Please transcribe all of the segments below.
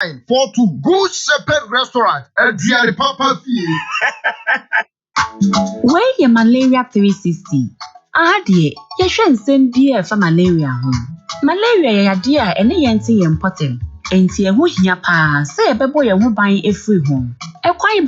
for to Good Shepherd Restaurant at Diary Papa Fee. Where your malaria 360? Dear, you shouldn't send beer for malaria home. Malaria, ya dear, and the important. And see a wood yapa, say a boy who buy a free home. A quiet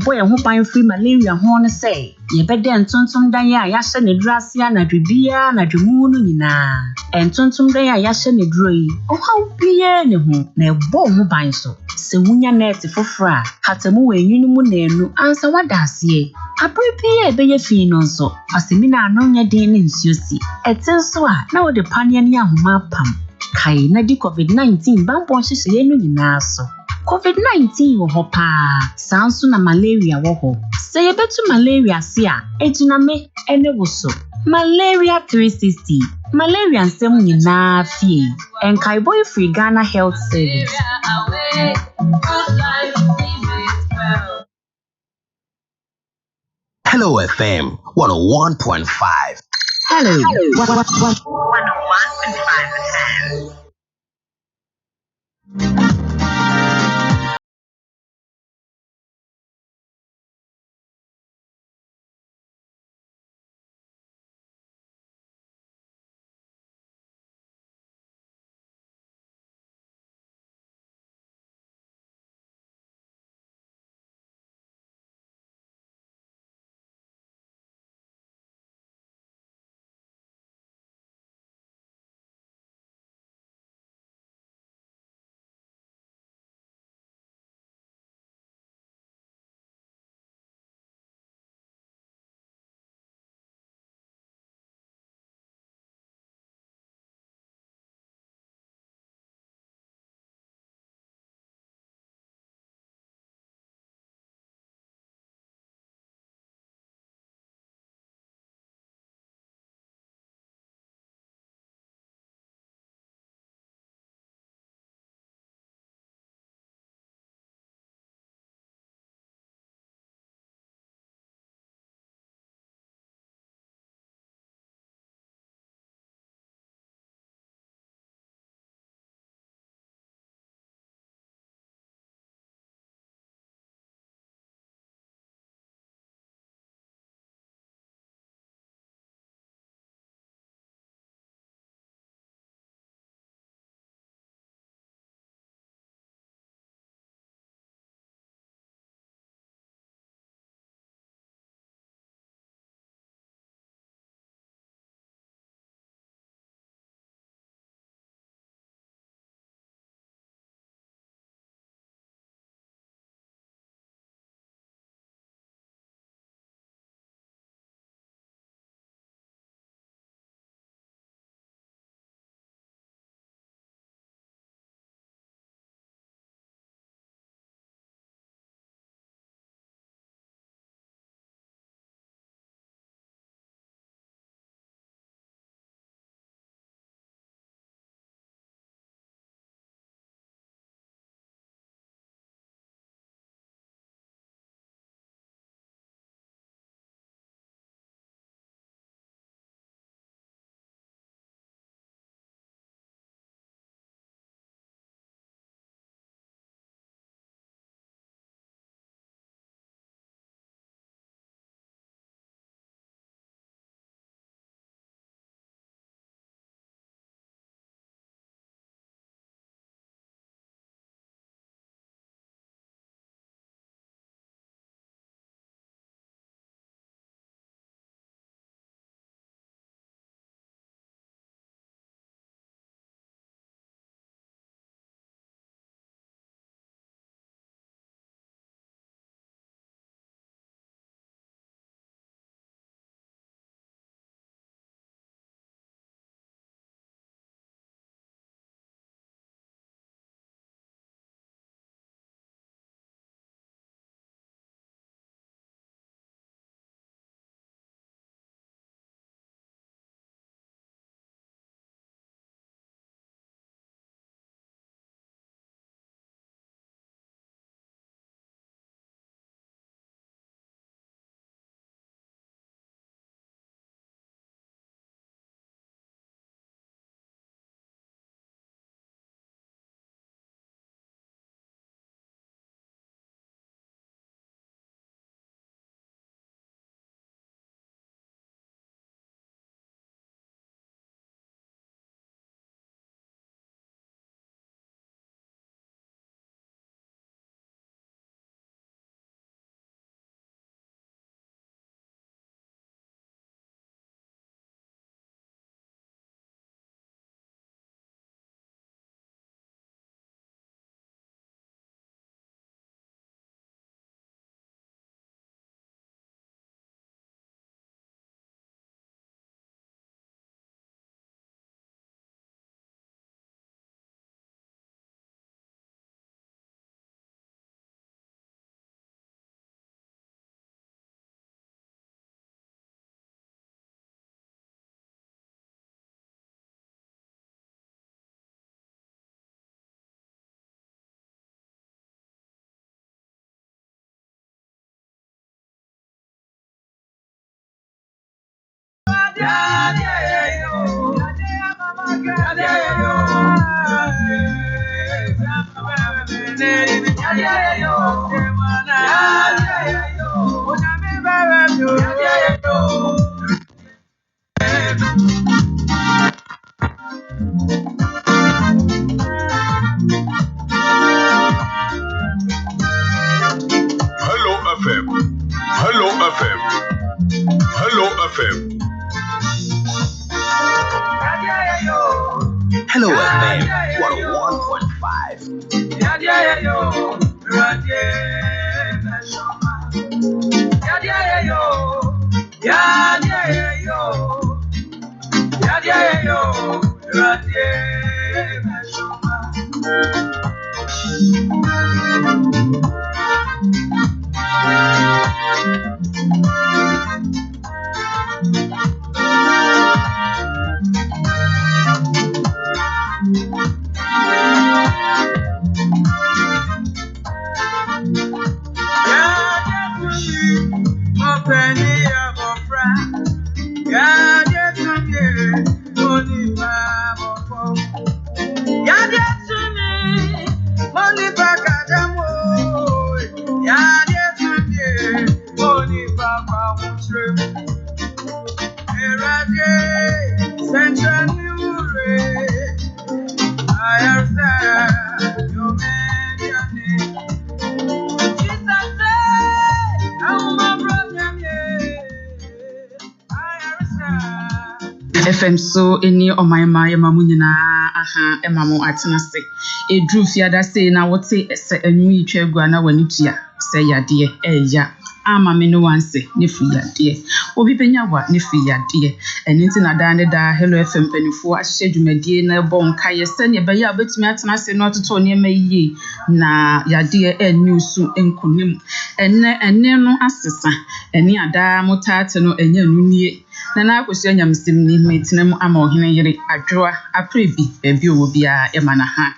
boy who buy free malaria horn say. Ye better and tontum daya yasha ne drasia na dribia na drumunu nina. And tontum daya yasha ne drui. Oh, how beer ne home, ne bo who buy so. Se wunya net for fra, hatamu when you no answer what does ye. A prepare be a fin also. Fasimina no ya din in susi. Et sensua, now the panyania Mpom. Kai na di COVID-19 bambon shishye no nyina so. COVID-19 wo ho pa. Sansu na malaria wo ho. Se ye betu malaria si a, ejina me ene wo so. Malaria 360. Malaria nsem nyina fie. Enkai boy free Ghana Health Service. Hello FM 101.5. Hello. 101.5 FM. Hello FM. Hello FM. Hello FM 101.5. FM so any on my mamunyina aha emamu atenase edru fiada say na wote ese anwi twagua na wanitua say yade eya ama me no wanse ne fiyade obi penyawa ne fiyade eninti na da ne da Hello FM penifo ahye dwumadie na bon kaye se ne be ya betumi atenase no toto ne mayi na yade enusu enkunim enne no asesa eni ada motate no enya nunie na Akosua Nyamesem ni metinam ama ohene yere adwoa aprebi bebi owo bia e mana ha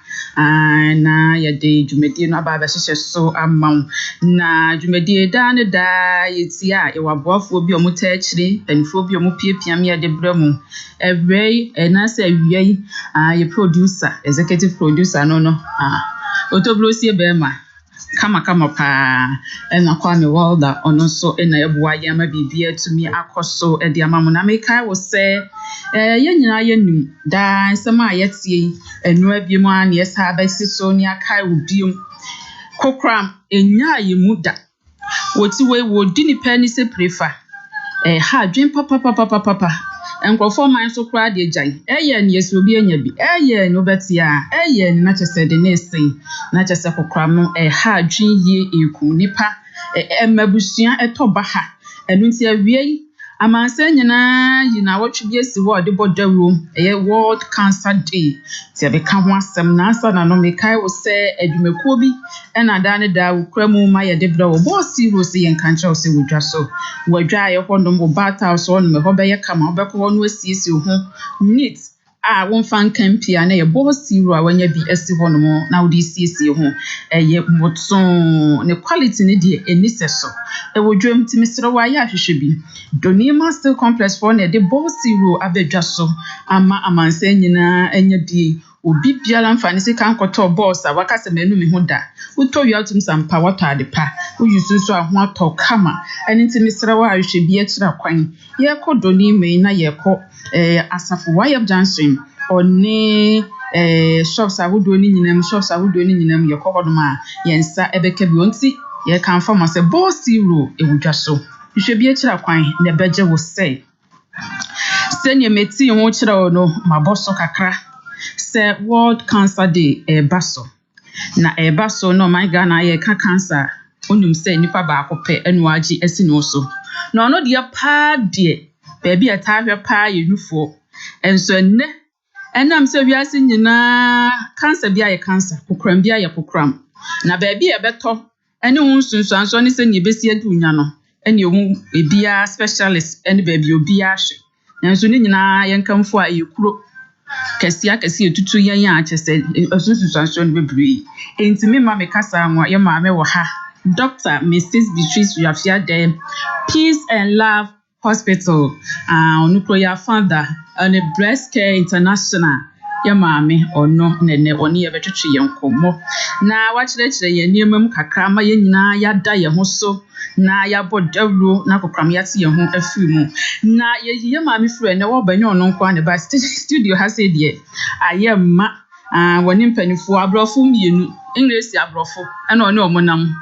na yade dwumadie no aba hyehyɛ so ama na dwumadie da ne da yetia e waboafo bi omo ta akyire panifo bi omo piapiam yade bramu ebrei na se awiai ye producer executive producer no otobrosie bema kama pa na Kwame Walda ono so na ebuwa yama bibia tumi akoso e de amamu na mekai wo se ye nyina ye nim da nsema ayetie enu abiem an ye sa abasi so ni akai wo biom kokram enya yemuda woti we wodi ni pani se prefa ha dwen papa enkrofo man so kra de agyan eye ne yeso obi anya bi eye no betia eye ne na chese de nesin na chese kokram no ha dwen ye eku nipa emabusua etoba ha enu nti awie amanse nyina yina wotwe bi esi wo de bodawro World Cancer Day ti be ka ho asem na asa na no mekai wo se adwumekuo bi na da ne da ukramu ma ye de bra wo bosi ro se yen kanche wo se wodwa so wadwa ye hondom wo bata so no me ho be ye kama wo be ko no asiesi ho neat won fan campia na ye bosi ro a wanya bi asi ho no na wo di asiesi ho ye motson ne quality ne de enise so wodwam ti misre wa ya hwehwe bi doni master complex for na de bosi ro abedwa so ama amanse nyina enya bi obi biala mfani se kan koto boss a wakase menu me ho da uto wi atum sampa wato adepa uyusu so aho ato kama eni nti misra wa ahwe bi akira kwan ye kodo ni me na ye ko asafo wayab Johnson one shops ahudo ni nyinam ye ko hodo ma yensa ebeka bi onti ye kan fa ma se boss ro ewudwa so hwe bi akira kwan na beje wo sei senye meti ho kira no maboso kakra se World Cancer Day baso na baso no my Ghana ye ka cancer onum se nipa ba akope enu agi esi no so na ono de pa de baby atahwe pa yenufo enso enne enam se wiase nyina cancer bia ye cancer kokram bia ye kokram na baby e beto ene hu sunsuanso ne se ne besi adunya no ene hu ebia specialist ene baby obi ahwe enso ne nyina yenkamfo a yekuro Kesia etutu yan achese osunsusanso no bebre entimi ma me kasa anwa ye ma me wo ha Dr. Mrs. Beatrice Yafiade, peace and love Hospital, Nuclear Father, and a Breast Care International. Ya maame ono nene oni ye betwetwe ye nkomo na wa kyerɛkyerɛ ye niemam kakra ma ye nyina ya da ye ho so na ya bodawro na kokram ya te ye ho afiri mu na ye maame firi ne wo banyo no nko ane ba studio ha se de aye ma woni mpanifo abrofo mienu English abrofo ɛna oni omonam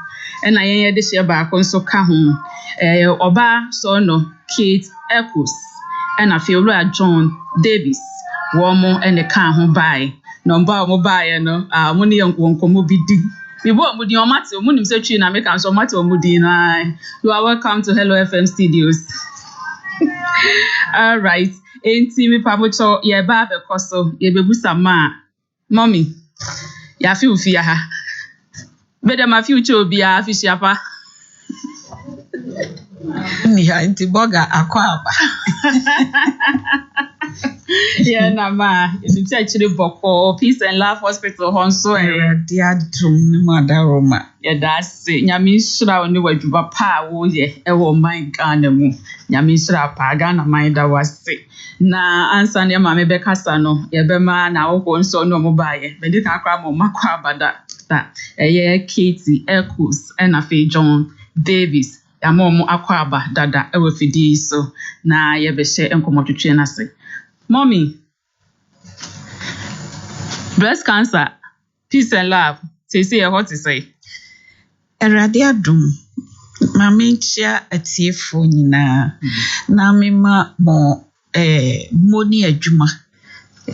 ɛna ye de hye ba ko nso ka ho oba so no Kate Echoes ɛna Fiora John Davis womo ene kan ho bai number mo bai no mo ne wonkomo bidi me bo mo di o mate mo nim se twi na me kan so mate mo di na you are welcome to Hello FM studios. All right enti me pamocho ye ba be koso ye bebusa ma mommy ya fi ufia ha be dem afi uche obi a afi siapa ni ha enti boga akwaba. Yeah, nama. It's actually Boko Peace and Love Hospital Honso dia drum madaroma. Yeah, that's it. Nyamesem oni wadwuba pa wo ye e wo man Ghana mu. Nyamesem pa Ghana man da wase. Na ansa ne ma me be kasa no ye be ma na wo nso no mo baaye. Me di ka akra mo makwa abada. Ta ye Katie Echoes and afi John Davis. Ya mo akwa aba dada e we fidi so na ye be hye enkomotwetwe na se. Mommy, breast cancer, peace and love. Say what to say. Erade adum. Mama nchia atiefo nyina. Na mema mo money adwuma.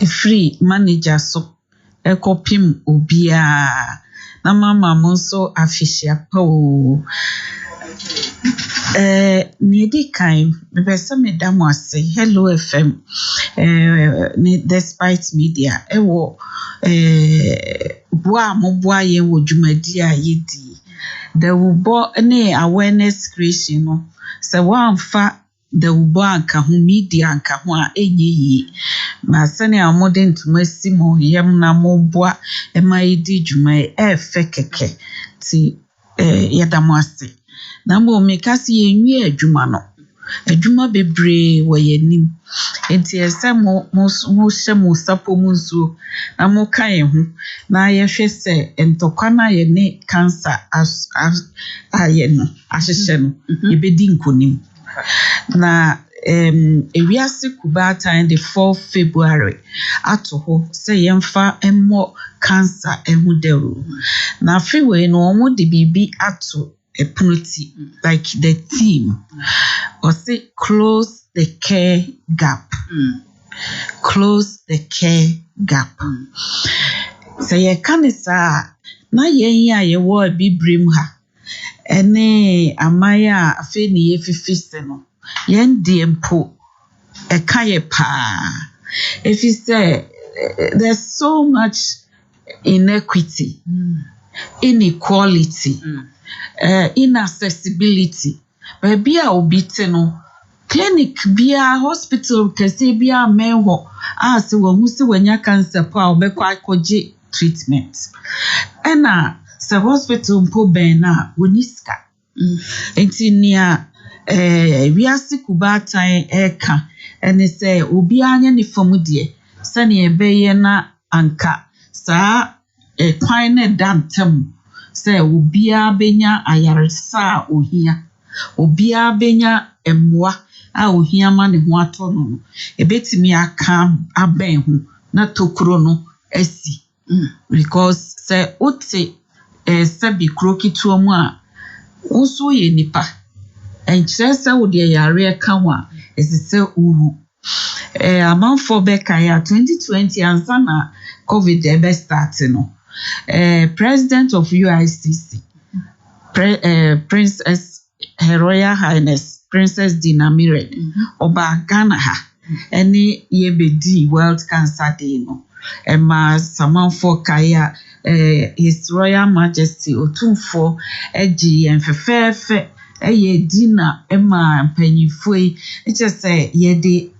Free manager so ekopim obia. Na mama mo so afishia po. Nidi kai bebesa medamo ase Hello FM despite media ewo boa mo boa ye wo dwumadi a yedi there will bo ne awareness creation no se wanfa there will bo anka ho media anka ho a enyi ma sene amode ntuma simo yem na mo boa e ma yedi dwuma e fe keke ti yedamo ase na mo mekasi yenwi adwuma no adwuma bebre wo yanim enti ese mo hye mo sapo mu nso na mo kan ho na ye hwe se entokwa na ye ne cancer aye no ahyehye no ebedi nkonim na ewiase kubata the 4th February ato ho se yemfa emmo cancer ehuderu na freeway no omo de bibi ato a penalty like the team or say close the care gap. Close the care gap. So ye kanisa na ye ya ye wo bibrim ha ene amaya afi ni ye fifise no ye ndie mpo e kaye pa if you say there's so much inequity, inequality, inaccessibility. Baby a obite no clinic bia hospital kese bia menho se wo hu se wanya cancer pa obekwa akoje treatment. Ena se hospital mpo ben na woniska. Enti nia wiase kubatan eka ene se obi anya ni fam de se ne ebeye na anka saa kwan ne dantem se obia benya ayaresa ohia obia benya emwa a ohia ma ne ho ato no ebetimi aka aben ho na tokuro no asi because se ote se bi krokitu mu a unso ye nipa enkyerese wo de yare ka ho a esese uhu amanfo beka ya 2020 ansa na covid ebe start no president of UICC Princess Her Royal Highness Princess Dinamired oba Ghana ha eni yebedi World Cancer Day no ema samanfo kaya His Royal Majesty otumfo eji enfefefe eye dina ema mpanyifo eche se yede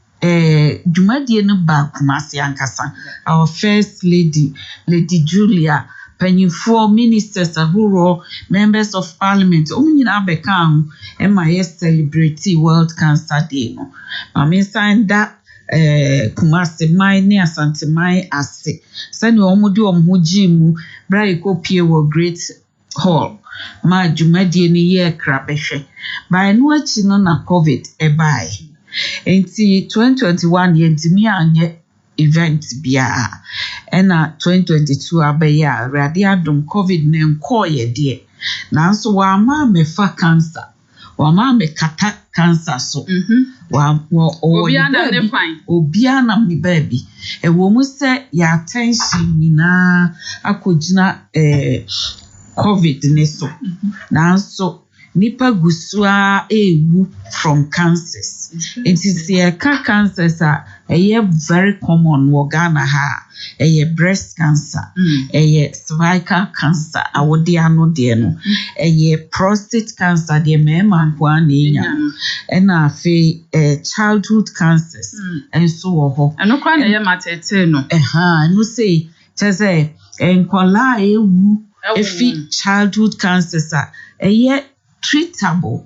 Jumadie no ba kumasi ankasa our first lady Lady Julia panyinfo ministers ahoro members of parliament nyina beka ho ma celebrate World Cancer Day no mame san da Kumasi mai ne Asante mai ase sani omudi omho gimu bra ekopie wo Great Hall ma dwumadie ni ye krabehwe by no achi no na COVID ebai enti 2021 yentimi anye event bia ena 2022 abaya rade adom COVID ne nko ye de nanso wa ma mefa cancer wa ma me kata cancer so wa obiana ne fine obiana me baby e wo mu se ya attention nyina akogina COVID ne so nanso nipa gusua ewu from cancers it is cancers are very common wo Ghana ha breast cancer cervical cancer awode ano de no prostate cancer de mema kwa na enya na afi childhood cancers enso wo ho eno kwa na matete no no say teze enkola ewu efi childhood cancers treatable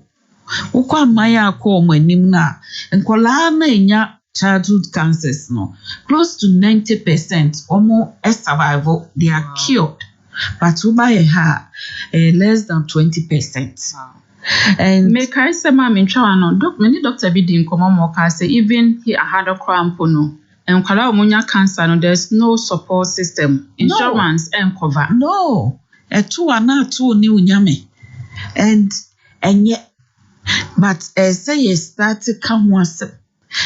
ukwa maya akọ manim na nkola na enya childhood cancers no close to 90% omo survival they are cured but uba less than 20%. And make I say ma mentwa no many doctor bi di nkomo mo ka say even he had a cramp no nkola omunya cancer no there's no support system insurance and cover no etu ana atu ni unyame and yet but say you start come once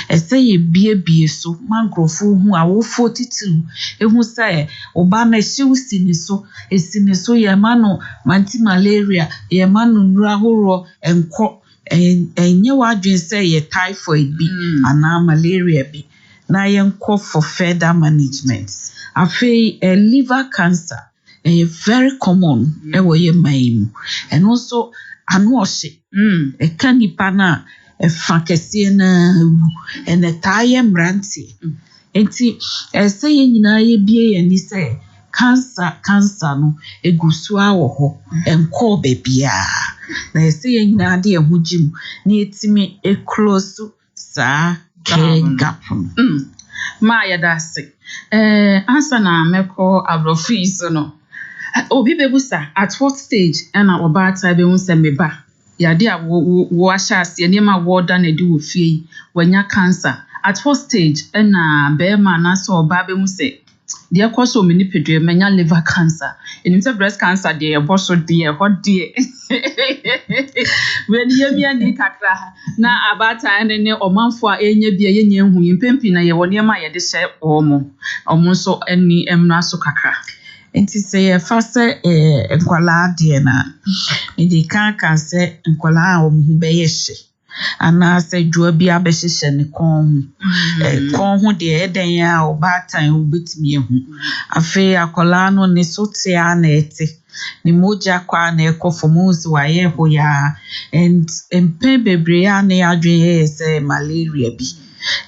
say you bie so mangrofo hu awo 42 ehu say oba na shiusi ni so esini so ye manu manti malaria ye manu nura horo enko enye wadwen say ye typhoid bi ana malaria bi na ye enko for further management afi liver cancer very common ewo ye maimu and also anoshi ekanipa na efakese na and etaye mranti enti say nyina ye bie ye ni say cancer no egusu awo ho enko bebia na say nyina de ehugim na etimi close sa gap ma ya dase answer na meko abrofis no obi bebusa at what stage na obata be hu se meba yade a wo ahase ne ma wo da na di wo fie wanya cancer at what stage na be ma na so oba be hu se de akoso mini pedwe manya liver cancer enimse breast cancer de eboso de hot de when yemia ni kakra na abata ne omanfo a enye bia yenye hu yimpempi na ye woni ma ye de hye omo so ani emna so kakra enti say fase enkwala de na ndi kan se enkwala a omu be yehye ana se dwo bia be hyehye ne kon ho de eden ya obatan obetimi ehu afi akola no ne sote a na ete ni moja kwa na ekofomuzi wa ye ho ya and empe bebre a na adwen say malaria bi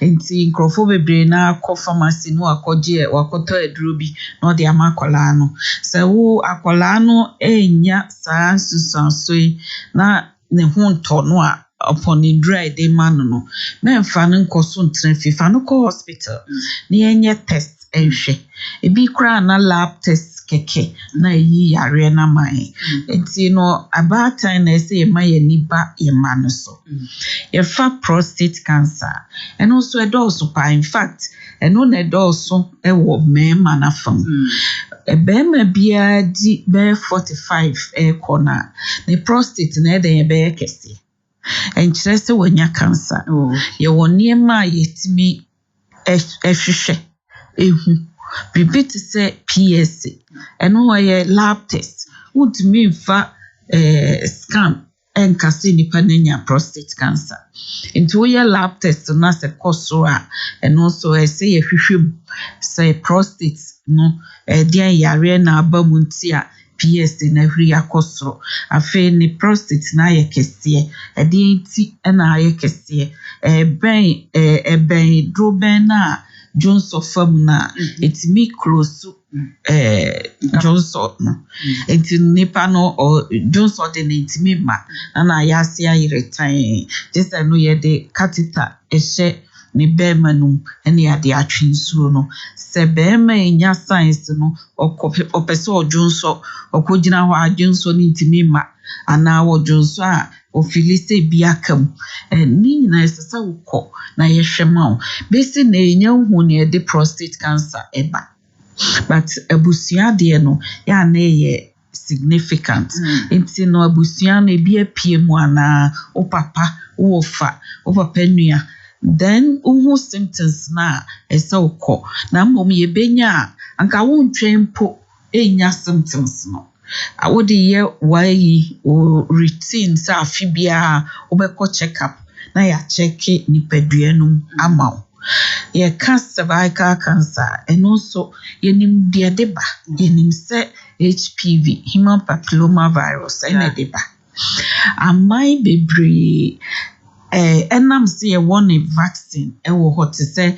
enti nkrofo bebre na akọ pharmacy no akọje wakoto eduro bi no de amakola no se wo akola no enya saa susansoi na ne ho nto no a upon the dry day man no memfa no nkoso ntrefi fa no ko hospital ni enye test enhwe ebi kra na lab test keke na yi yare na mai enti no abata na say ma ye niba ye man so ye fa prostate cancer and also a also pa in fact and on a also e wo me man afam e be ma bia di be 45 e corner the prostate na de be kese enkyere se wanya cancer ye woni ma yetimi ehwehwe ehu repeat say PSA eno ye lab test would me fa scan enkase nipa nanya prostate cancer into ye lab test na se kosora and also say ye hwehwem say prostate no dia yare na abamuntia PSA na huri akosoro afi ni prostate na ye kese edi nti na ye kese ben droben na Jones of na etimi close Johnson no enti nipa no or Johnson de ntimi ma na yase ayiretan just no ye de catheter ehye ne bema num ene ade atwensuo no se bema enya science no opese Johnson okogina ho agenso ne ntimi ma ana wo Johnson a ofilise biakam ni nyina esesa ukọ na yehwema o besi na enya hu ne de prostate cancer eba but abusua de no ya na ye significant enti no abusua na bi apie mu ana o papa wo fa o papa nua then uhu symptoms na esa ukọ na mbom ye benya anka wo ntwempo enya symptoms no awodi ye wai o routine sa afibia obekọ check up na ya check nipaduanum ama ye cervical cancer and also yenim de deba yenim se HPV human papilloma virus ene deba amai bebre enam se ye one vaccine e wo hot se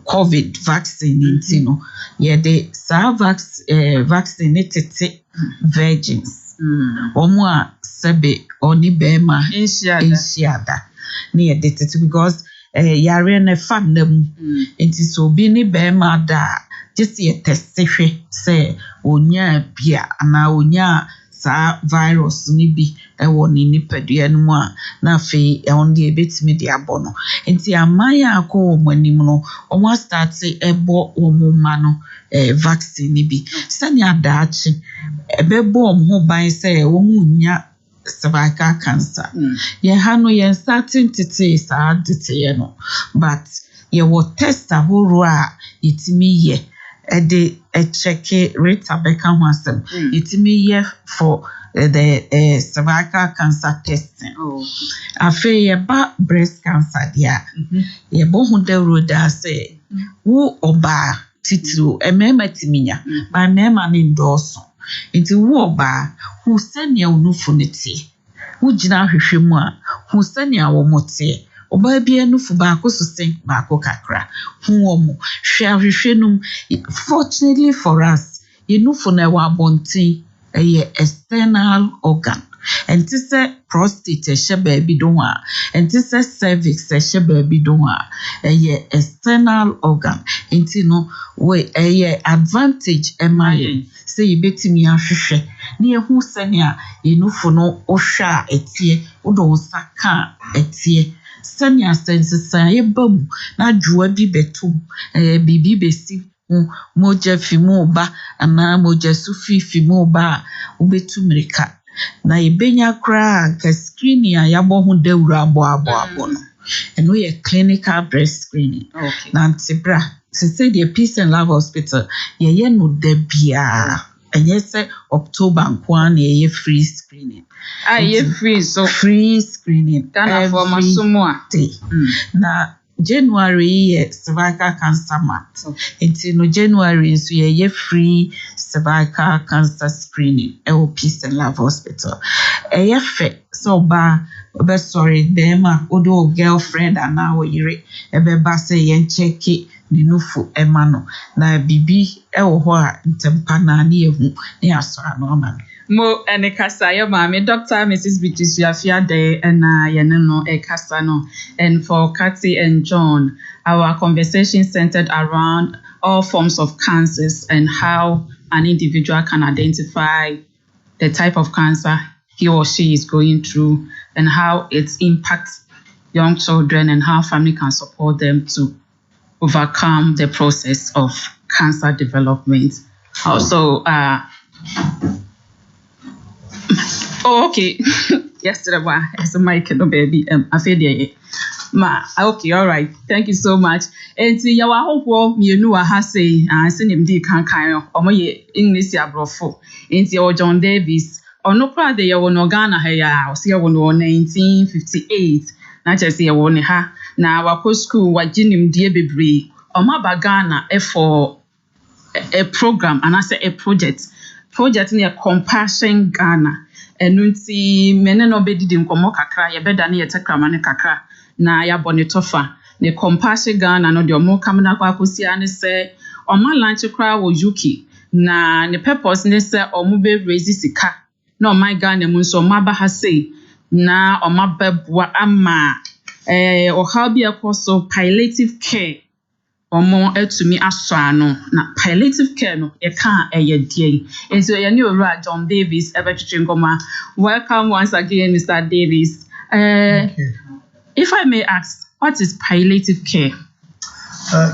COVID vaccine intino ye de sa vaccine tete virgins omo a sebe oni bema inshiada ne ye de tete because yare na fam nam enti so bi ni bema da just ye testhwe say onya bia ana onya sa virus ni bi ewo ni nipadua no mu a na fe on de betimi de abono enti amaya akọ omanim no omo start ebo omuma no vaccine ni bi sani adaachi ebebo omho ban say omu nya cervical cancer ye ha no ye starting tete sa dete no but ye wo test ahoro a itimi ye ede check rate abeka ho asem itimi ye for the cervical cancer testing afi ye ba breast cancer dia ye bo hu de roda say wo oba titiro emema timinya ba mema ni ndoso enti wo oba hu sania unufuniti wo gina hwehwemu a hu sania wo mote oba bia nufu ba akosusen ba akokakra hu omo hwehwenum fortunately for us yenufu na wa bontin external organ and this prostate shebe bi don a and this cervix shebe bi don a external organ enti no we advantage emaye say yebetimi ahwehwe na ehu sania yenufu no ohwa etie odo saka etie sania sense yebam na dwoa bi betum bibi besi moja fimu ba ana moja sufi fimu ba ubetumirika na ibenya kra ka screening ya bo hu dawura abo no eno ye clinical breast screening na ntibra se say the Peace and Love Hospital ye no da bia enye se October nkwan ye free screening ye free so free screening Ghana for masumo a na January ye cervical cancer month. Until no January so ye free cervical cancer screening at Peace and Love Hospital. Ye fe so ba sorry bema odo girlfriend and now yire ebe ba say yen check ni nufu emano na bibi ewo ho a ntempa na ne ehu ne asora no ma mo ene kasa yo mama Dr. Mrs. Bitisua de na yene no kasa no and for Kathy and John our conversation centered around all forms of cancers and how an individual can identify the type of cancer he or she is going through and how it impacts young children and how family can support them to overcome the process of cancer development. Also, okay. Yesterday, it's a mic, no baby. I feel the ma. Okay, all right. Thank you so much. And see, you are hope you know I say, I seen him di can or my English ya brofo. And see, John Davis. Or no part they were no Ghana here. See, I won 1958. Not just see, I won her. Now, our school, what Jinim dear baby. Or my Ghana for a program, and I say a project near Compassion Ghana. And nunti mene no bedi di nkomo kakra ye beda na ye tekra ne kakra na ya bonetofa ne Compassion Ghana no de omo kamna kwa kosia ne se oma lunch kra wo UK Na the purpose ne say omo be raise sika. Na my Ghana mu nso omo aba ha say na omo beboa ama ohaw bi ekoso palliative care. Omo etumi aso ano na palliative care no ye ka die. And so ye John Davis ebetwetwe. Welcome once again, Mr. Davis. Thank you. If I may ask, what is palliative care?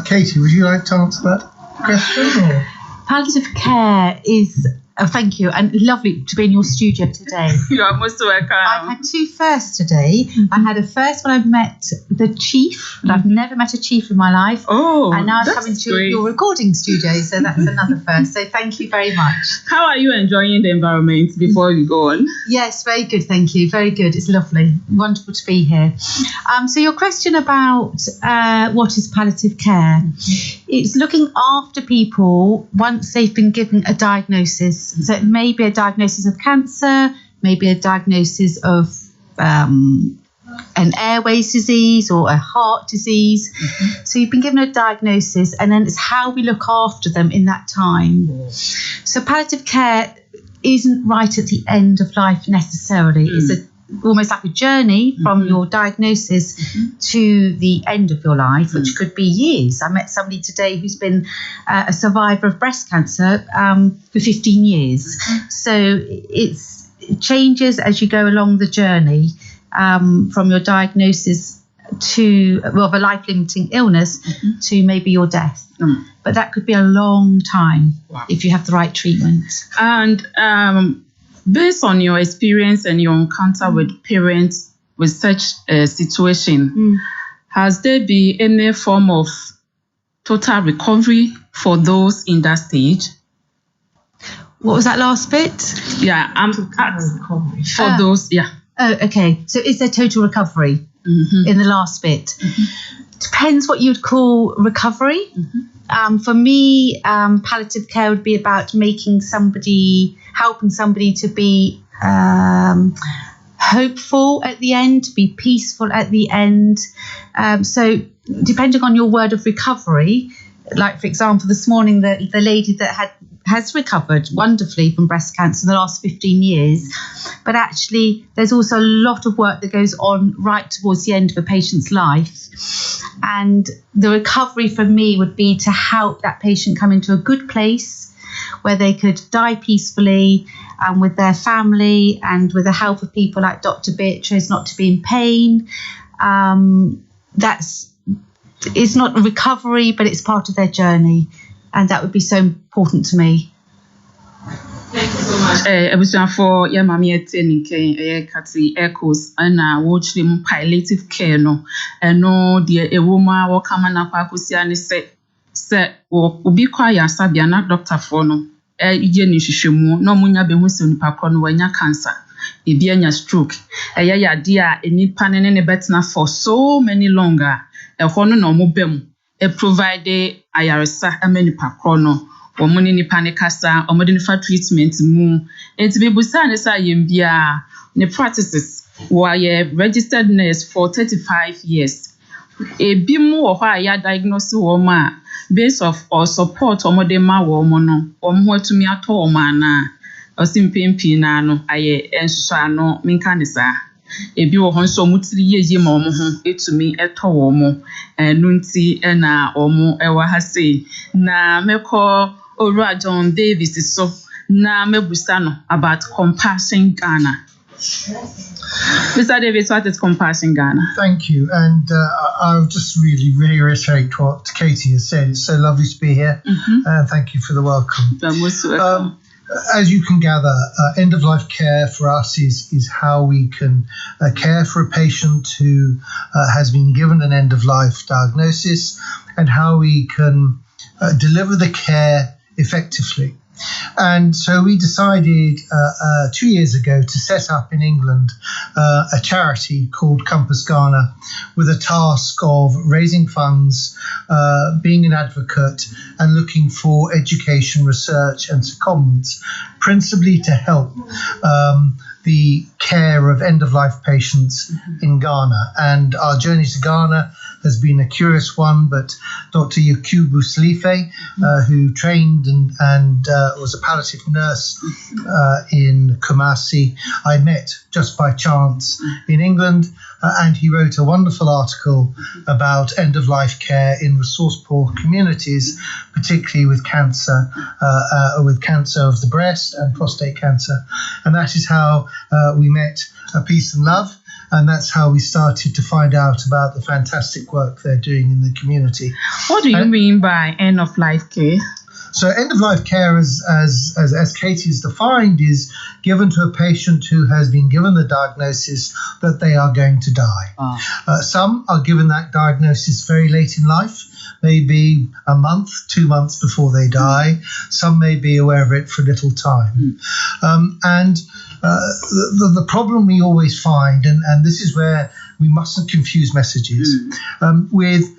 Katie, would you like to answer that question? Or? Palliative care is, thank you, and lovely to be in your studio today. You are most welcome. I've had two firsts today. I had a first when I met the chief, but I've never met a chief in my life. Oh, and now I'm coming to your recording studio, so that's another first. So thank you very much. How are you enjoying the environment before we go on? Yes, very good, thank you. Very good. It's lovely. Wonderful to be here. So your question about what is palliative care? It's looking after people once they've been given a diagnosis. So it may be a diagnosis of cancer, maybe a diagnosis of an airways disease or a heart disease. So you've been given a diagnosis, and then it's how we look after them in that time. So palliative care isn't right at the end of life necessarily. It's almost like a journey from your diagnosis to the end of your life, which could be years. I met somebody today who's been a survivor of breast cancer for 15 years. So it changes as you go along the journey from your diagnosis to a life-limiting illness to maybe your death. But that could be a long time if you have the right treatment. And based on your experience and your encounter with parents with such a situation, has there been any form of total recovery for those in that stage? What was that last bit? Yeah, recovery for those. Yeah. Oh, okay. So is there total recovery in the last bit? Depends what you'd call recovery. For me, palliative care would be about helping somebody to be hopeful at the end, to be peaceful at the end. So depending on your word of recovery, like for example, this morning, the lady that has recovered wonderfully from breast cancer in the last 15 years. But actually, there's also a lot of work that goes on right towards the end of a patient's life. And the recovery for me would be to help that patient come into a good place where they could die peacefully with their family and with the help of people like Dr. Beatrice, not to be in pain. It's not a recovery, but it's part of their journey. And that would be so important to me. Thank you so much. Ebusuan for your mommy attending Kati Echoes and watch them palliative care no. And no dear a woman will come and Akosua and say obi kwa ya sabia na doctor for no. Ije ni hwehwemu no munya be hu se nipa ko no wanya cancer. Ebi anya stroke. Ya dia enipa ne ne betna for so many longer. Hono no mo bem. Provide ayaresa amenipa ko no. Omoni nipa ne kasa, omodi nifa treatment mu. Enti be busa ne sa yembia ne practices were registered nurse for 35 years. Ebi mu wo ha ya diagnose wo ma based of or support omode ma wo mo no. Omho atumi ato wo ma na. Osimpempi na no aye enso ano minka ne sa. Ebi wo ho nso mutiri yeje ma omo ho etumi eto wo mo. Nunti na omo ewa ha sei na meko Ora John Davis is so na mebusano about Compassion Ghana. Mr. Davis, what is Compassion Ghana? Thank you, and I'll just really reiterate what Katie has said. It's so lovely to be here, and thank you for the welcome. As you can gather, end-of-life care for us is how we can care for a patient who has been given an end-of-life diagnosis, and how we can deliver the care effectively. And so we decided 2 years ago to set up in England a charity called Compass Ghana with a task of raising funds, being an advocate and looking for education, research and secondments, principally to help the care of end-of-life patients in Ghana. And our journey to Ghana has been a curious one, but Dr. Yakubu Slife, who trained and was a palliative nurse in Kumasi, I met just by chance in England, and he wrote a wonderful article about end-of-life care in resource-poor communities, particularly with cancer of the breast and prostate cancer. And that is how we met Peace and Love, and that's how we started to find out about the fantastic work they're doing in the community. What do you mean by end-of-life care? So end-of-life care, as Katie has defined, is given to a patient who has been given the diagnosis that they are going to die. Some are given that diagnosis very late in life, maybe a month, 2 months before they die. Some may be aware of it for a little time. The problem we always find, and this is where we mustn't confuse messages, with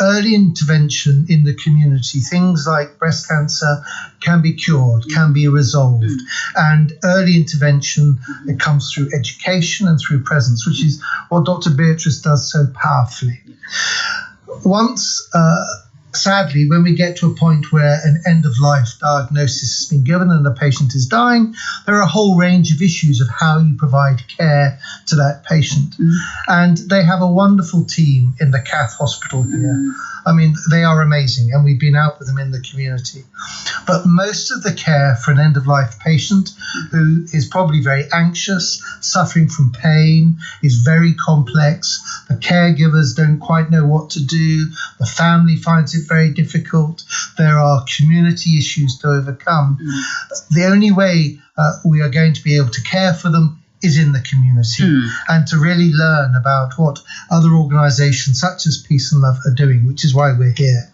early intervention in the community, things like breast cancer can be cured, can be resolved. And early intervention, it comes through education and through presence, which is what Dr. Beatrice does so powerfully. Once, sadly, when we get to a point where an end-of-life diagnosis has been given and the patient is dying, there are a whole range of issues of how you provide care to that patient. And they have a wonderful team in the Cath Hospital here. I mean, they are amazing, and we've been out with them in the community. But most of the care for an end-of-life patient who is probably very anxious, suffering from pain, is very complex. The caregivers don't quite know what to do. The family finds it very difficult. There are community issues to overcome. The only way we are going to be able to care for them is in the community, and to really learn about what other organisations such as Peace and Love are doing, which is why we're here.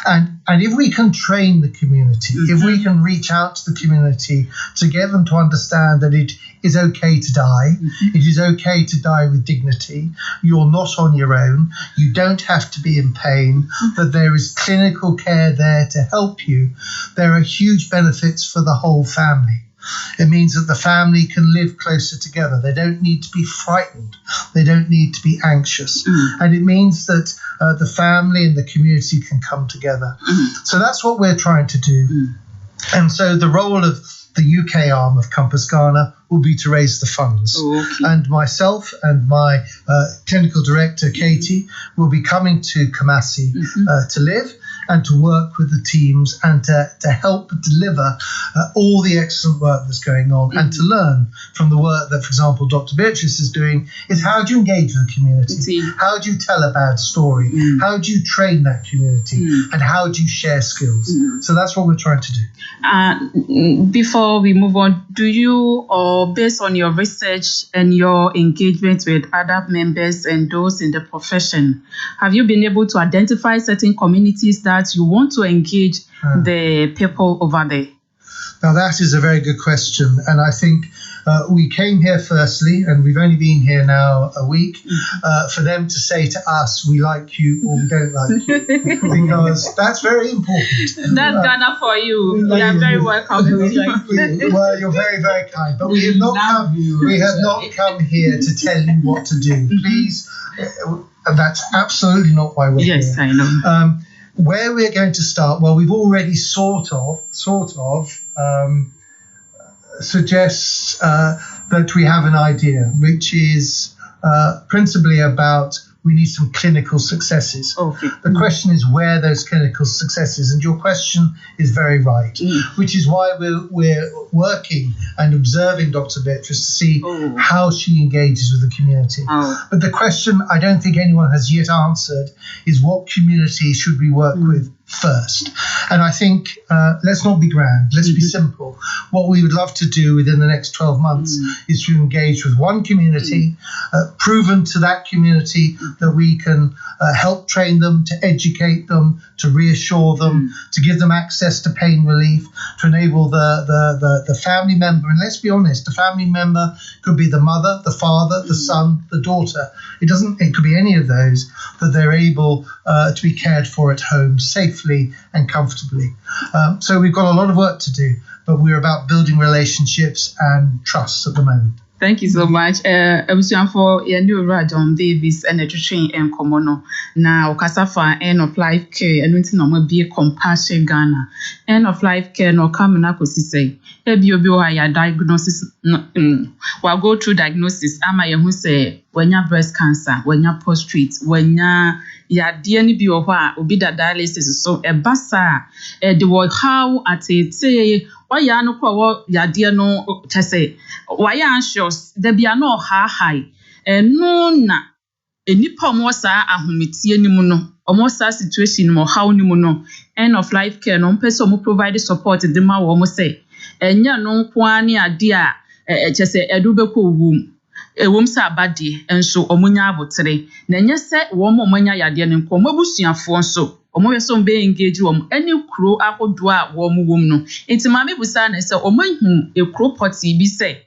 And if we can train the community, if we can reach out to the community to get them to understand that it is okay to die, it is okay to die with dignity, you're not on your own, you don't have to be in pain, that there is clinical care there to help you, there are huge benefits for the whole family. It means that the family can live closer together. They don't need to be frightened. They don't need to be anxious. And it means that the family and the community can come together. So that's what we're trying to do. And so the role of the UK arm of Compass Ghana will be to raise the funds. And myself and my clinical director, Katie, will be coming to Kumasi to live and to work with the teams and to help deliver all the excellent work that's going on and to learn from the work that, for example, Dr. Beatrice is doing, is how do you engage with the community? How do you tell a bad story? How do you train that community? And how do you share skills? So that's what we're trying to do. Before we move on, do you, or based on your research and your engagement with other members and those in the profession, have you been able to identify certain communities that you want to engage the people over there? Now, that is a very good question. And I think we came here firstly, and we've only been here now a week, for them to say to us, we like you or we don't like you, because that's very important. That's Ghana for you. You are very welcome. Well, you're very, very kind. But we have not come here to tell you what to do. Please, that's absolutely not why we're here. Yes, I know. Where we're going to start, well, we've already sort of suggests that we have an idea, which is principally about we need some clinical successes. The question is where those clinical successes, and your question is very right, which is why we're working and observing Dr. Beatrice to see how she engages with the community. But the question I don't think anyone has yet answered is what community should we work with first? And I think let's not be grand, let's be simple. What we would love to do within the next 12 months is to engage with one community, proven to that community that we can help train them, to educate them, to reassure them, to give them access to pain relief, to enable the family member. And let's be honest, the family member could be the mother, the father, the son, the daughter. It could be any of those, that they're able to be cared for at home safely and comfortably. So we've got a lot of work to do, but we're about building relationships and trust at the moment. Thank you so much. For your new John Davis and the train and Komono. Now, Kasafa end of life care and no be a compassion Ghana. End of life care no come na say. Ebio diagnosis well go through diagnosis. Ama who say when you breast cancer, when you prostate, when you DNA bi obi da dialysis so e basa the word how at it why ya no kwa ya dear no say why anxious there be no high no na enipa mo saa ahometie ni mu no omo saa situation mo how ni mu no end of life care no person mo provide support de ma wo mo say enya no nko ani ade a chese edu beko wum ewom sa abade enso omunya abotere na nya se wo mo manya yade ne nko mabusuafo nso omo yeso mbe engage wo any kro akodo a wo mo wom no enti ma me busa na se omo hu ekro party bi se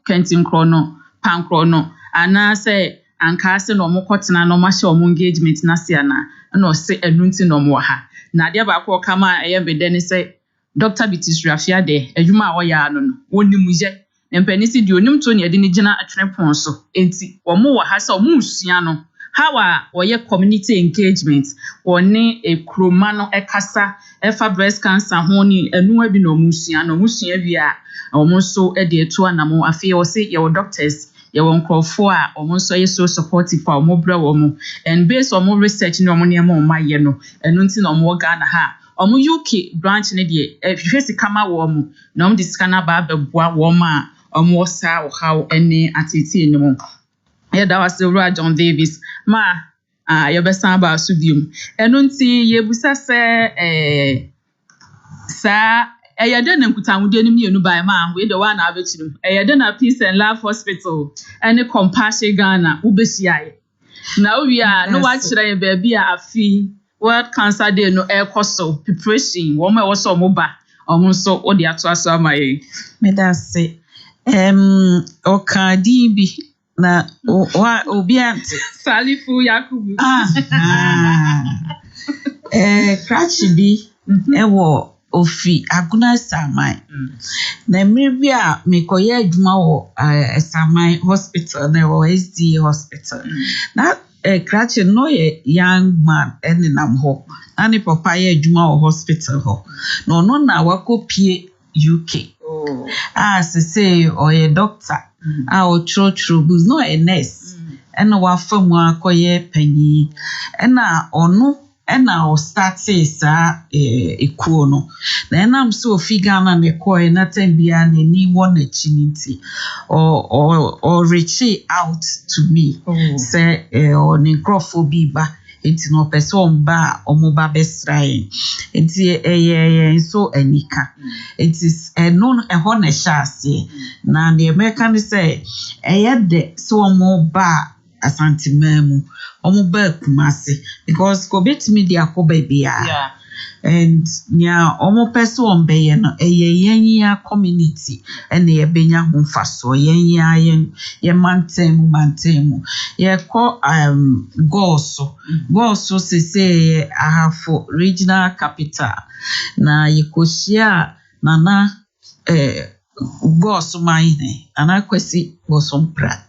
kentin kro no pan kro no ana se anka se no mo kotena no ma hye omo engagement na se ana no se enunti no mo ha na de ba ko kama eyebede ne se Dr. Bitis Rafia de adwuma a oya no no woni muje mpanisi di onim to ne de ne gina atwene pon so enti omo wa ha se omo usua no how a community engagement woni ekroma no ekasa efa breast cancer ho ni enu abi no musua wi a omo so e de etu anamo afi o se ye doctors ye won krofo a omo so ye so supportive for omo bra omo and based on omo research ni omo ne ma omo aye no enu nti na omo Ghana ha omo UK branch ne de hwesi kama wo omo na omo diskana ba beboa wo ma omo sa how any atiti ni mo that was the John Davis ma your best about subium enu nti ye busa se sa eyade na nkutamude ni mienu by ma we the one abechirum eyade na Peace and Love Hospital any Compassion Ghana ubesiaye na we are no wa kire baby a afi World Cancer Day no ekoso preparation wo ma wo so mo ba omo so odi ato aso amaye me da say okadi bi na obi ante Salifu Yakubu crash bi ewo ofi aguna samai na mmebi a mekoye adwuma wo samai hospital na wo SDA hospital na crash no ye young man eninam ho ani papa ye adwuma wo hospital ho no no na wakopie UK say or doctor o true but no a nurse and wa famu akoye panyi na ono na o start say sa ekuo no na enam so figa na ne koe na tambia na ni won achinity or reach out to me say o ne crofobia ba enti no person ba omoba besrai enti so anika it is no ho na hyase na the American say de so omoba asantimamu omoba kumase because ko betimi dia ko bia and nya omo person be no yenya community and ye benya ho faso yenya ye mantemu ye ko goso se ahafo regional capital na yekoshia nana goso maine ana kwesi gosompra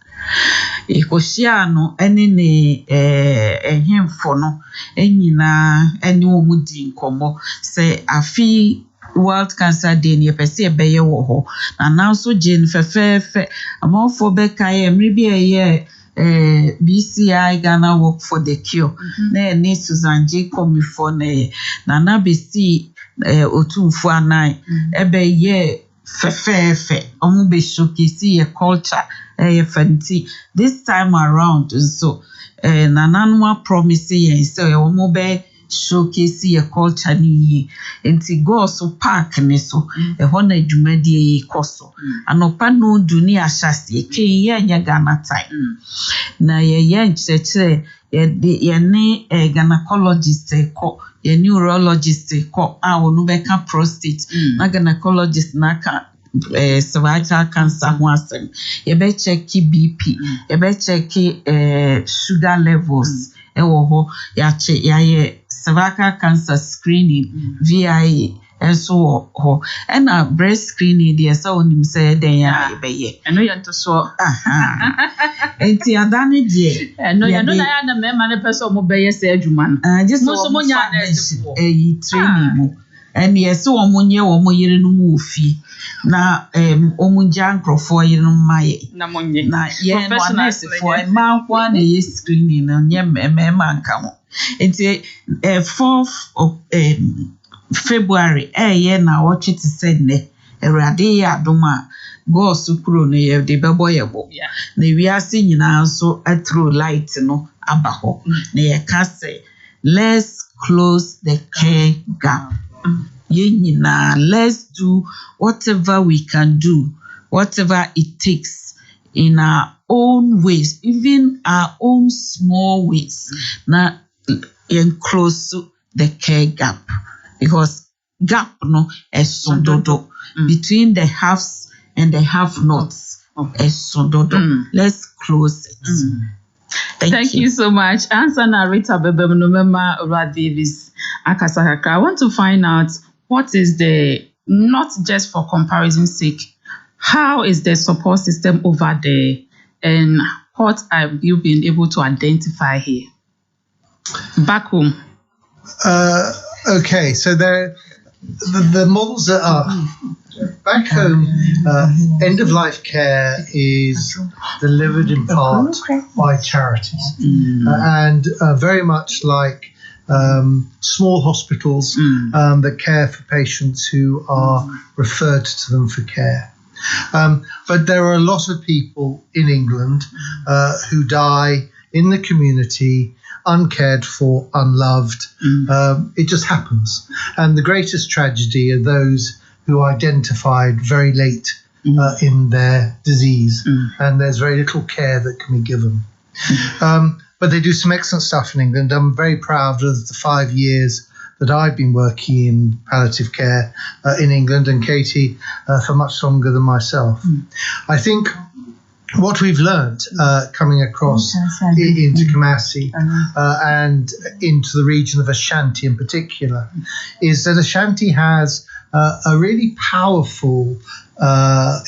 ekoshia no ene ne ehemfo no enyina ene omudi nkomo se afi World Cancer Day ne pese ebeye wo ho na now so Jane fefefe amafo beka ye mribi eye BCI Ghana Work for the Cure na ne Susan J come for na besi otumfu anai ebeye fefefe omu be showcase ye culture fancy this time around so nananwa promise ye so omu be showcase your culture ni enti go so park ni so ho na adwumadi koso anopa no duni ahyase ke ye nya Ghana time na ye nkyekere ye ne gynecologist ko ye neurologist ko a onu be ka prostate na gynecologist na ka cervical cancer ho asem ye be check BP ye be check sugar levels ewo ho ya che ya ye cervical cancer screening VIA and so ho and a breast screening dear so on him said then ya be I know you to so enti adane die no ya no na me ma ne person mo be yes adwuma just so mo nya na training mo and yes omonye omoyere no mu ofi na omunja nkrofo yere no maye na monye na ye no nurse for man kwa na ye screening no nye mema nka ho enti 4th of February ye na watch it said ne erade ya adoma go sukuro no ye de bebo yebo na wiase nyina so throw light no aba ho na ye ka say let's close the care gap. Let's do whatever we can do, whatever it takes in our own ways, even our own small ways, now close the care gap. Because gap no is sondodo between the haves and the have-nots is sondodo. Let's close it. Thank you so much. Answer narrator Bebe Nomema Ura Davis Akasahaka. I want to find out what is the, not just for comparison's sake, how is the support system over there and what have you been able to identify here? Back home. Okay, so the models that are back home, end-of-life care is delivered in part by charities, and very much like small hospitals that care for patients who are referred to them for care. But there are a lot of people in England who die in the community, uncared for, unloved. It just happens. And the greatest tragedy are those who are identified very late in their disease, and there's very little care that can be given. But they do some excellent stuff in England. I'm very proud of the 5 years that I've been working in palliative care in England, and Katie for much longer than myself. I think what we've learned coming across into Kumasi and into the region of Ashanti in particular is that Ashanti has a really powerful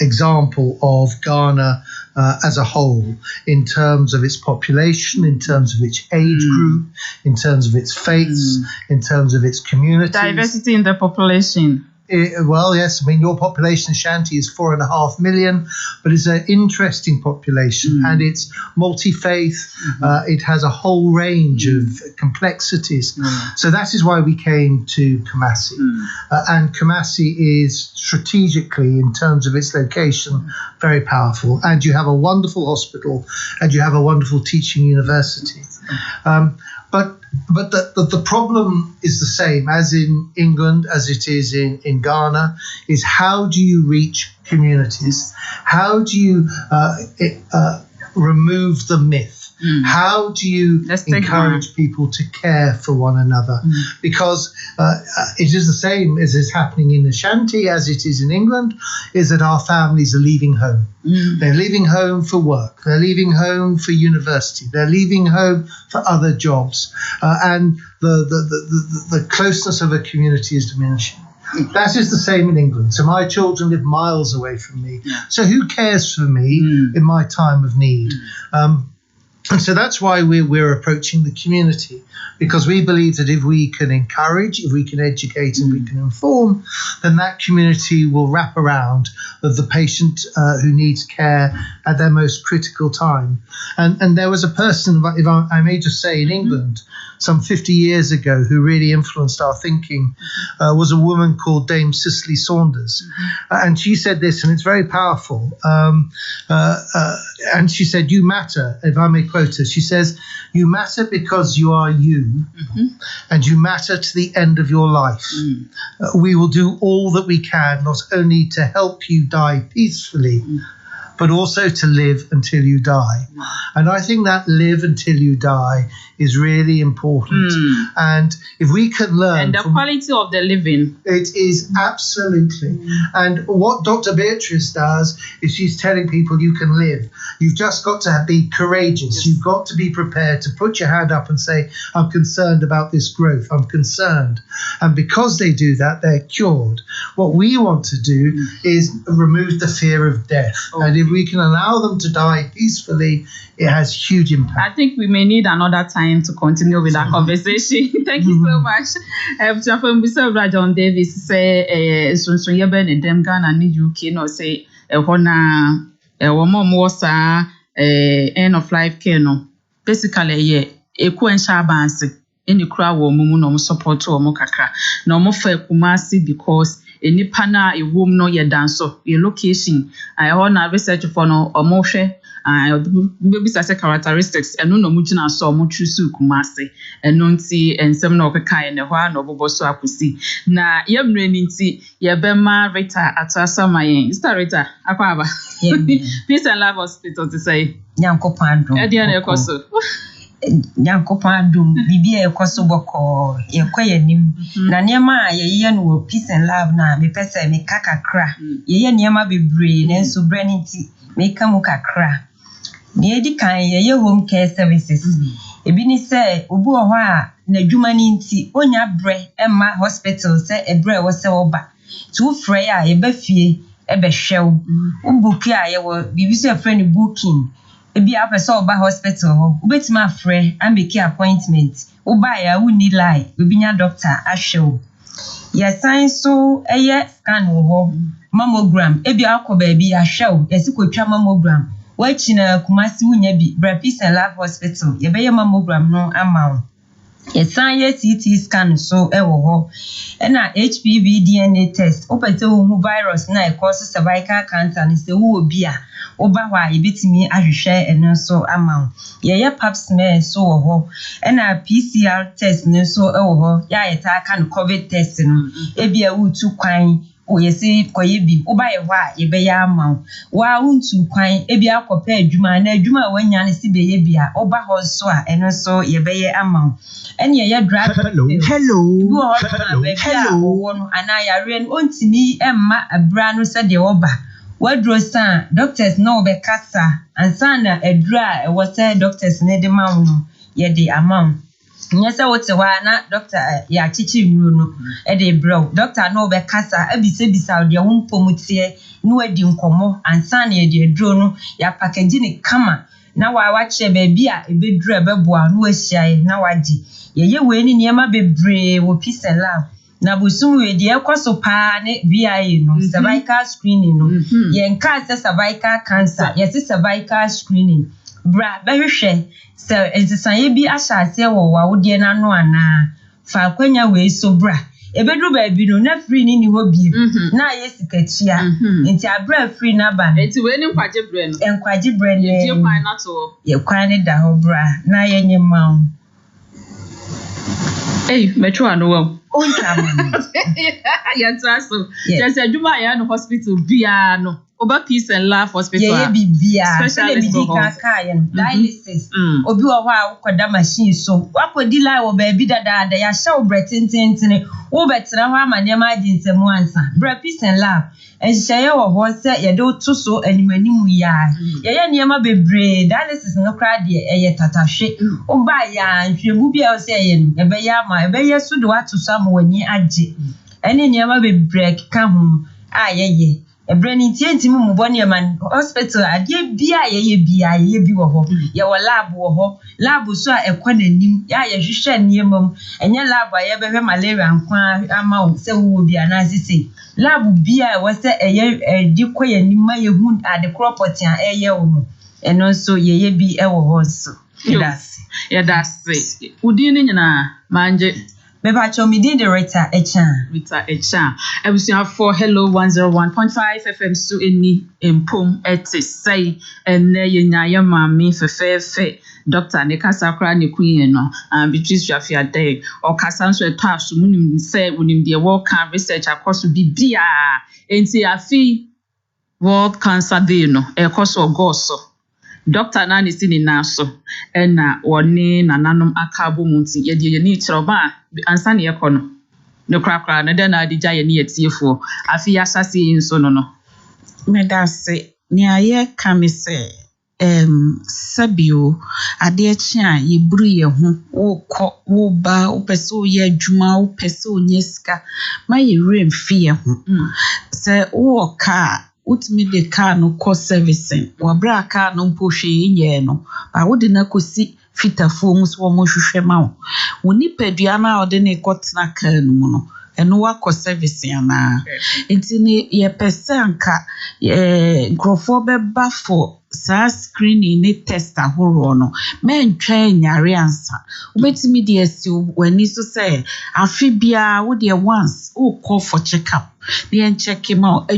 example of Ghana as a whole, in terms of its population, in terms of its age group, in terms of its faiths, in terms of its communities. Diversity in the population. Well, yes, I mean, your population, Shanti, is 4.5 million, but it's an interesting population and it's multi-faith. It has a whole range of complexities. So that is why we came to Kumasi. And Kumasi is strategically, in terms of its location, very powerful. And you have a wonderful hospital and you have a wonderful teaching university. But the problem is the same as in England, as it is in Ghana, is how do you reach communities? How do you remove the myth? How do you encourage people to care for one another? Because it is the same as is happening in Ashanti as it is in England, is that our families are leaving home. They're leaving home for work. They're leaving home for university. They're leaving home for other jobs. And the closeness of a community is diminishing. That is the same in England. So my children live miles away from me. So who cares for me in my time of need? And so that's why we're approaching the community, because we believe that if we can encourage, if we can educate and we can inform, then that community will wrap around the patient who needs care at their most critical time. And there was a person, if I may just say, in England, some 50 years ago, who really influenced our thinking, was a woman called Dame Cicely Saunders. And she said this, and it's very powerful. And she said, "You matter," if I may quote her. She says, "You matter because you are you, and you matter to the end of your life. We will do all that we can, not only to help you die peacefully, but also to live until you die. And I think that live until you die is really important. And if we can learn... And the quality of the living. It is absolutely. And what Dr. Beatrice does is she's telling people you can live. You've just got to be courageous. You've got to be prepared to put your hand up and say, I'm concerned about this growth. I'm concerned. And because they do that, they're cured. What we want to do is remove the fear of death. And if we can allow them to die peacefully, it has huge impact. I think we may need another time to continue with our conversation. Thank you so much. John Davis say, so you been in them Ghana and UK, no say, end of life care, no. Basically, a quencha banse, any crowd or mumu no support to Mokakra, no more fair Kumasi because any pana a womb no ye dance, your location. I own a research for no or more share. Maybe such characteristics and no mujina saw muchusu kumase and nunti and some no kai and a one no boboso akusi. Na yem reninti yebema Rita at Samaye. Is that Rita? Aquaba. Peace and Love Hospital to say. Yanko Pandum. Ediana Koso. Yanko Pandum, Bibia Koso Boko, ye nim. Na Niama, ye yen Peace and Love na, me pesa me kaka cra. Ye Niama be brain and so branity, make a muka cra. Niedi kan ye home care services. Ebi ni say obu ohwa na adwuma ni nti onya bre emma hospital say ebre wo se oba. Tu frɛ ya ye ba fie e be hwew. Ubuki a ye wo bibi so friend booking. Ebi apesa oba hospital ho. Ubetima frɛ and make appointment. Oba ya we need lie. Obi nya doctor ahwew. Ye sign so eye scan wo ho. Mammogram ebi akɔ ba bi ahwew. Ye sikotwa mammogram. Wachina Kumasi Unyabi, Peace and Love Hospital, Yabaya mammogram no amount. Yes, CT scan so ewo. And a HPV DNA test, open to virus na causes cervical cancer, and it's the who be a Obawa, bit me as you share and so amount. Yeah, pap smear so ho. And a PCR test no so ya can COVID test no. Ebia too quine. O yesi koyebi obaye hwa yebeya amount wa untu kwan ebia akopa adwuma na adwuma wanya ne si beye bia oba ho so a eno so yebeye amount ene ye drug hello no ana yare no ontimi emma abra no se de oba wadro san doctors no be kasa ansa na adra e wo se doctors ne de ma no ye de amount. Yes, I was a doctor, ya chichi no, Eddie bro, doctor no be casa, ebisa your Mpom no edim komo, and sunny de drono, ya packaging kama. Now I watch a baby a bit drabba, no shy, now I di. Ye winning yama be brave with peace and love. Now we soon with the Akoso pane via no cervical screening no. Yen cancer cervical cancer, yes, it's cervical screening. Bra, very share. So it's a say be asha say wa wo de na no ana fa kwanya we so bra e bedru ba bi no na free ni ho bi na ye sikachia enti abra free na ba enti we ni nkwaje bre no enkwaje bre ne ye kwan na to ye kwan ne da ho bra na ye nyema metro anu wo onta ya traso just aduma ya no hospital bia no Oba Peace and Love Hospital. Yeah, bibia. Specialist dialysis. Obi wa wa ukoda machine so. Wako dila wo baby dada ya sha obretintintini. Wo betra ho amanyema aginsemu ansa. Peace and Love. Ehye wo ho se ye do to so animanimu ya. Ye niema bebre dialysis no kra de eye tatahwe. Oba ya nhwemu bia o se ye no. Ebe ya ma ebe ye so do atu so amwani age. Ene niema bebre ka ho ayeye. Ebrani tienti mu boni man hospital adie bia ye bi wo ho ye wo lab wo ho lab so a ekwa nanim ya ye hwehwe niemam enye lab a ye behwe malaria nkwa ama wo se wo bia na sisi lab bia wo se eye di koye nim ma ye hu ade property a eye wo no eno so ye bi e wo ho so that's udi ni nyina manje Beba chomi di the Rita Echan. Ebusia for HELLO101.5FM so eni Mpom eti say ene ye Nyamesem fefe Dr. Nekasa kra ne kuye no Beatrice Jafiade o kasa nso eto aso munim say wonim de work research Akosua bibia enti afi World Cancer Day no ekoso goso Dr. Nani sini naso ena woni nananom akabo munti ye de ye ni chiroba ansa ne ekono no krakra na de na adija ye ni etiefo afi ya sase nso no medase ni aye kamise sabio ade achi a ye buru ye ho wo ba wo pese wo ye adwuma wo pese wo nyeska ma ye remfi ye ho se wo ka utimi de car no cost servicing wa bra car no mpo hwe nye no ba wo de na kosi fitafo mu so mo hwehwe ma wo woni padua na wo de ne kotena car no mu no eno wa cost servicing na intini ye pese anka grofo beba for sa screening ne test ahoro no mentwa nyare ansa obetimi de asi wani so say afi bia wo de once wo call for check up ne check him out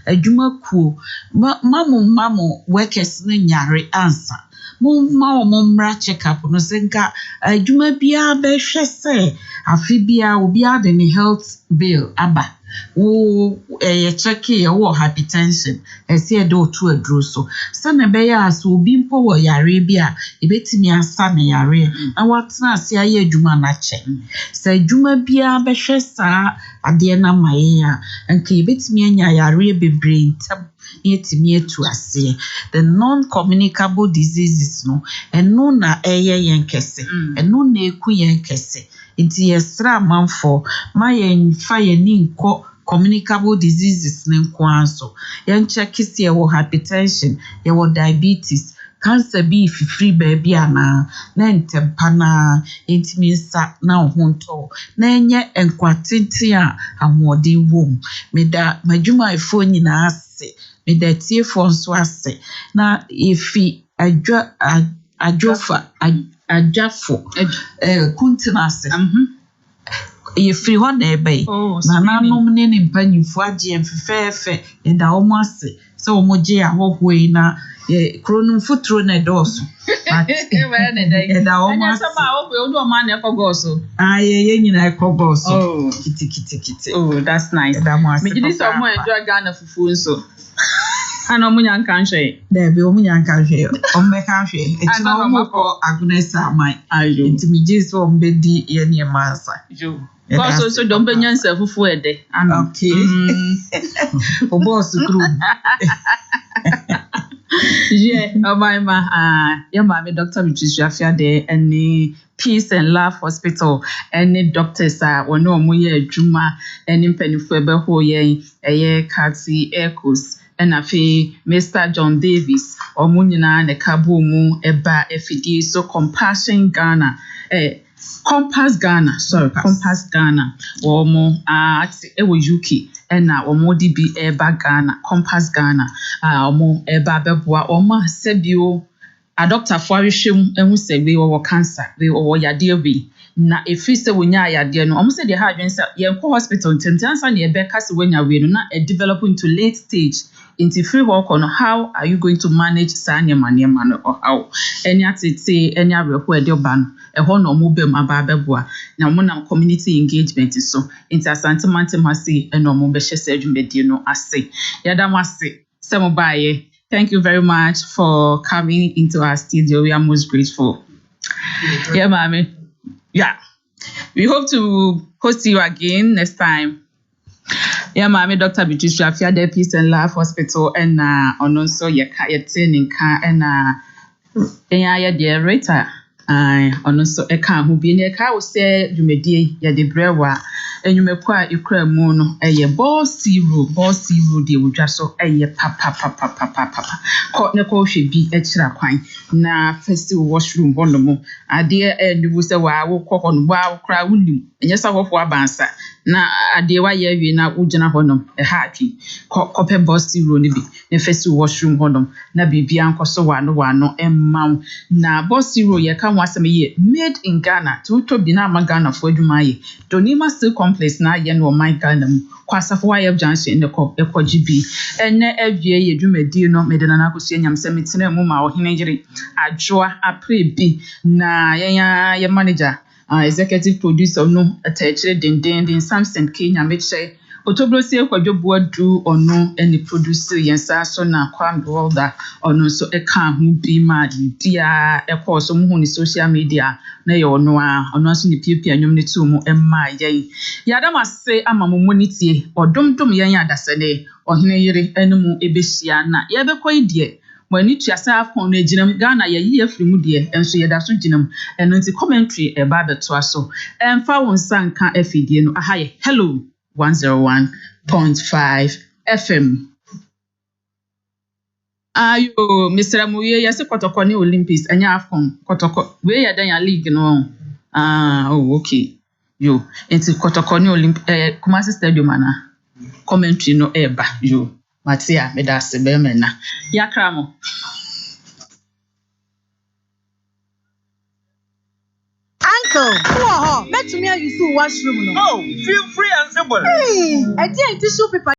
adwuma kuo mamo workers ne nyare ansa mo mra check up no senka adwuma bia be hwe say afi bia obi ade ne health bill aba wo check ye wo hypertension ese do to adro so sana be ya so obi mpo wo yare bia ebetimi asa ne yare na watna ase aye adwuma na che se adwuma bia be hwe sa ade na maye ya nka ebetimi anya yare bebre ntam yetimi etu ase the non-communicable diseases no eno na eye yenkese eno na eku yenkese inti yesra manfo ma yenfa yeni nko communicable diseases ne nko anso yen check si ye wo hypertension ye wo diabetes cancer be free baby ana na ntempa na intimi nsa na ohonto na enye enkwatenti a amode wom meda madwuma ifo nyina ase meda tiefo nso ase na efi ajafo kuntinase ye free ho na ebe na nanom ne ne mpanyifo agye mfefefe eda omo ase se omo gye ahohoi na kronum futuro na doso eda omo ase sama obo odo ma na ekogoso ye nyina ekogoso kiti that's nice me gidi so mo enjoy Ghana fufu nso ana omunya nka nhwe Debi omunya nka nhwe ommeka nhwe etina omoko agunesa amai ayo ntimi jesu ombedi ye ne mansa jo so don benyansa fufu ede ana okay o boss group yeah my yeah my Dr. Beatrice Afiade and Peace and Love Hospital and doctors wono omo ye adwuma and mpanifo ebe ho ye Kati Echoes and afi Mr. John Davis omo nyina ne kabo mu eba efidie so Compass Ghana omo ewo UK ena omo di bi eba Ghana Compass Ghana omo eba beboa omo sebio a doctor for ahwehwem ehu se we wo cancer we wo yade we na efi se wonya yade no omo se de ha adwen se yenko hospital ntentansa na ebe kase wonya we no na develop into late stage into free work on how are you going to manage sanya no or how any atete any areho e de oba no eho no mo bem aba beboa na mo na community engagement so into asantemantem ase eno mo be hye se adwumedie no ase yada mo ase se mo baaye. Thank you very much for coming into our studio. We are most grateful. Yeah, mommy. Yeah. We hope to host you again next time. Yeah, mommy, Dr. Beatrice Afiade, Peace and Love Hospital, and also your training car and the rater. On also a car who be in a car will say you may dear the brewer. And you may quite you cry mono a boss zero de would just so a papa. Caught Nicole should be extra quine. Na festival washroom one more. A dear and you will say, well, I will cock on wow cry window. And yes, I will for a bansa. Na a dear why you na Ujana honum a happy. Copper boss zero nibi. The festival washroom honum. Na be bianco so one no mount. Na boss zero ye come once a year. Made in Ghana to Binama Ghana for Dumaye. Donima still complex na yen wo my Ghana kwasafo wa junction in the ekwajibi enne avie ye dwumadi no medena na Akosua Nyamesem metena mu ma ohenegere adwoa aprebi na ye manager executive producer no atachire denden Samson Kenya meche Otobrosi ekwadwoboa du ono eni produce yensa so na kwam world ono so eka ho bi ma dia ekọ so mu ni social media na ye ono a ono so ni piepia nwom ne tu mu emma yen yadam ase ama mo monitie odomdom yen adasene ohene yire enum ebehia na ye bekọ idie When you just have on a genum Ghana, ye year from dear, and so ye that's genum, and anti commentary about the twasso. And found son can't FED, a high hello 101.5 FM. Ayo, Mr. Amuye, yes, a Kotokoni Olympics, and ya from Kotoko, where then your league no. Okay. Yo, into Kotokoni Olympic, Kumasi Stadium, commentary no eba, yo. Matia, me da se be mena. Ya kramo. Uncle, let me use washroom. Oh, feel free and simple. Hey, I didn't tissue paper.